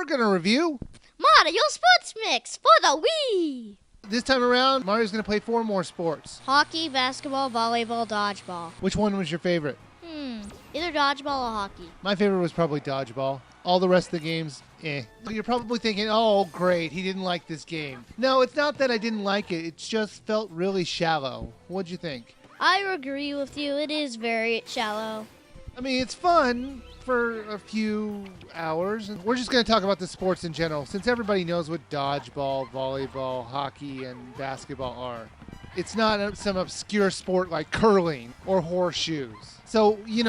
going to review Mario Sports Mix for the Wii. This time around, Mario's going to play 4 more sports. Hockey, basketball, volleyball, dodgeball. Which one was your favorite? Either dodgeball or hockey. My favorite was probably dodgeball. All the rest of the games, You're probably thinking, oh, great, he didn't like this game. No, it's not that I didn't like it. It just felt really shallow. What'd you think? I agree with you. It is very shallow. I mean, it's fun for a few hours. We're just going to talk about the sports in general, since everybody knows what dodgeball, volleyball, hockey, and basketball are. It's not some obscure sport like curling or horseshoes. So, you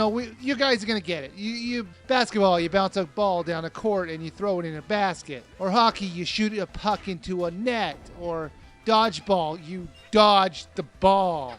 guys are going to get it. You basketball, you bounce a ball down a court and you throw it in a basket. Or hockey, you shoot a puck into a net. Or dodgeball, you dodge the ball.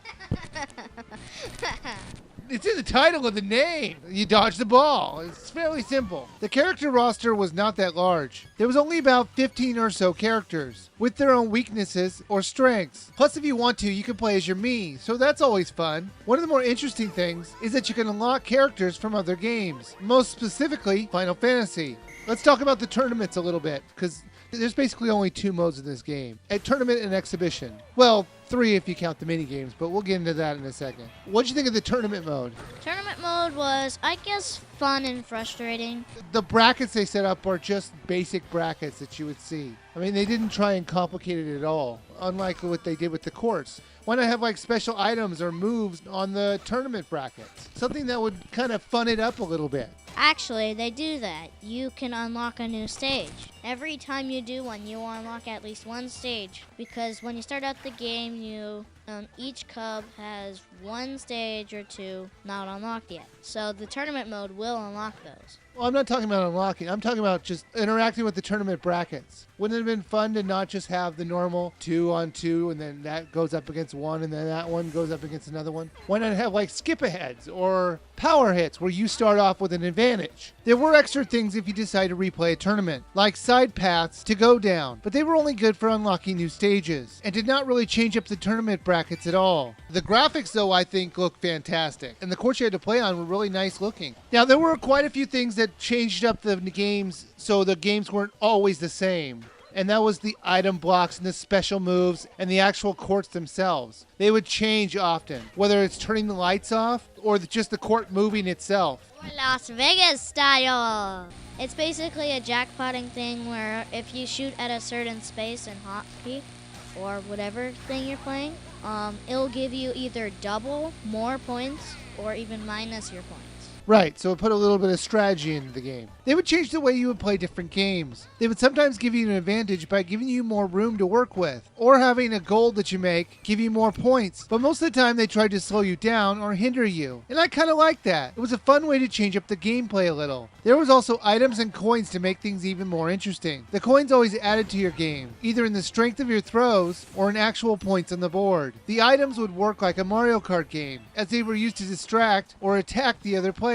It's in the title of the name. You dodge the ball. It's fairly simple. The character roster was not that large. There was only about 15 or so characters, with their own weaknesses or strengths. Plus, if you want to, you can play as your Mii, so that's always fun. One of the more interesting things is that you can unlock characters from other games, most specifically Final Fantasy. Let's talk about the tournaments a little bit, because there's basically only 2 modes in this game, a tournament and exhibition. Well, 3 if you count the mini games, but we'll get into that in a second. What'd you think of the tournament mode? Tournament mode was, I guess, fun and frustrating. The brackets they set up are just basic brackets that you would see. I mean, they didn't try and complicate it at all, unlike what they did with the courts. Why not have like special items or moves on the tournament brackets? Something that would kind of fun it up a little bit. Actually, they do that. You can unlock a new stage. Every time you do one, you unlock at least one stage. Because when you start out the game, each cub has 1 stage or 2 not unlocked yet. So the tournament mode will unlock those. Well, I'm not talking about unlocking. I'm talking about just interacting with the tournament brackets. Wouldn't it have been fun to not just have the normal 2-on-2 and then that goes up against one and then that one goes up against another one? Why not have like skip-aheads or power hits where you start off with an advantage? There were extra things if you decide to replay a tournament, like side paths to go down, but they were only good for unlocking new stages and did not really change up the tournament brackets at all. The graphics, though, I think look fantastic, and the courts you had to play on were really nice looking. Now, there were quite a few things that changed up the games so the games weren't always the same. And that was the item blocks and the special moves and the actual courts themselves. They would change often, whether it's turning the lights off or just the court moving itself. Or Las Vegas style. It's basically a jackpotting thing where if you shoot at a certain space in hockey or whatever thing you're playing, it'll give you either double, more points, or even minus your points. Right, so it put a little bit of strategy into the game. They would change the way you would play different games. They would sometimes give you an advantage by giving you more room to work with, or having a goal that you make give you more points. But most of the time they tried to slow you down or hinder you. And I kind of liked that. It was a fun way to change up the gameplay a little. There was also items and coins to make things even more interesting. The coins always added to your game, either in the strength of your throws or in actual points on the board. The items would work like a Mario Kart game, as they were used to distract or attack the other players.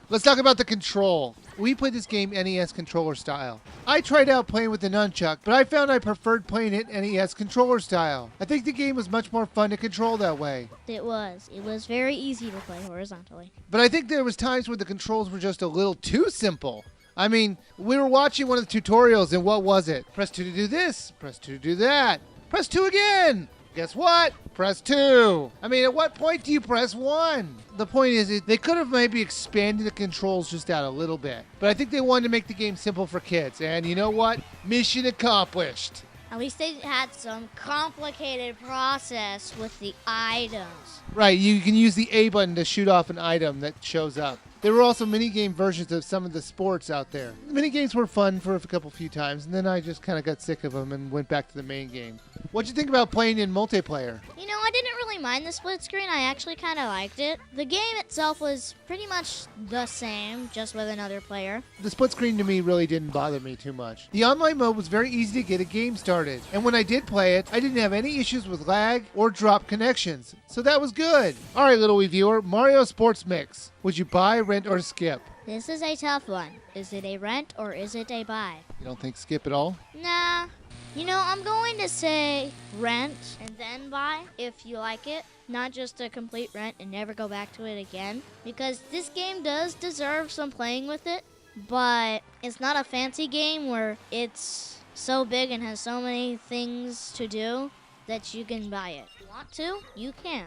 Let's talk about the control. We played this game NES controller style. I tried out playing with the nunchuck, but I found I preferred playing it NES controller style. I think the game was much more fun to control that way. It was. It was very easy to play horizontally. But I think there was times where the controls were just a little too simple. I mean, we were watching one of the tutorials and what was it? Press 2 to do this, press 2 to do that, press 2 again. Guess what? Press 2. I mean, at what point do you press 1? The point is, they could have maybe expanded the controls just out a little bit. But I think they wanted to make the game simple for kids. And you know what? Mission accomplished. At least they had some complicated process with the items. Right, you can use the A button to shoot off an item that shows up. There were also minigame versions of some of the sports out there. The minigames were fun for a few times, and then I just kind of got sick of them and went back to the main game. What'd you think about playing in multiplayer? I didn't really mind the split screen. I actually kind of liked it. The game itself was pretty much the same, just with another player. The split screen to me really didn't bother me too much. The online mode was very easy to get a game started, and when I did play it, I didn't have any issues with lag or drop connections, so that was good. All right, little reviewer, Mario Sports Mix. Would you buy, rent, or skip? This is a tough one. Is it a rent or is it a buy? You don't think skip at all? Nah. I'm going to say rent and then buy if you like it. Not just a complete rent and never go back to it again. Because this game does deserve some playing with it. but it's not a fancy game where it's so big and has so many things to do that you can buy it. If you want to, you can.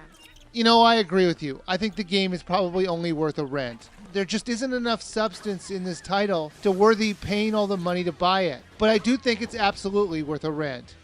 You know, I agree with you. I think the game is probably only worth a rent. There just isn't enough substance in this title to worthy paying all the money to buy it. But I do think it's absolutely worth a rent.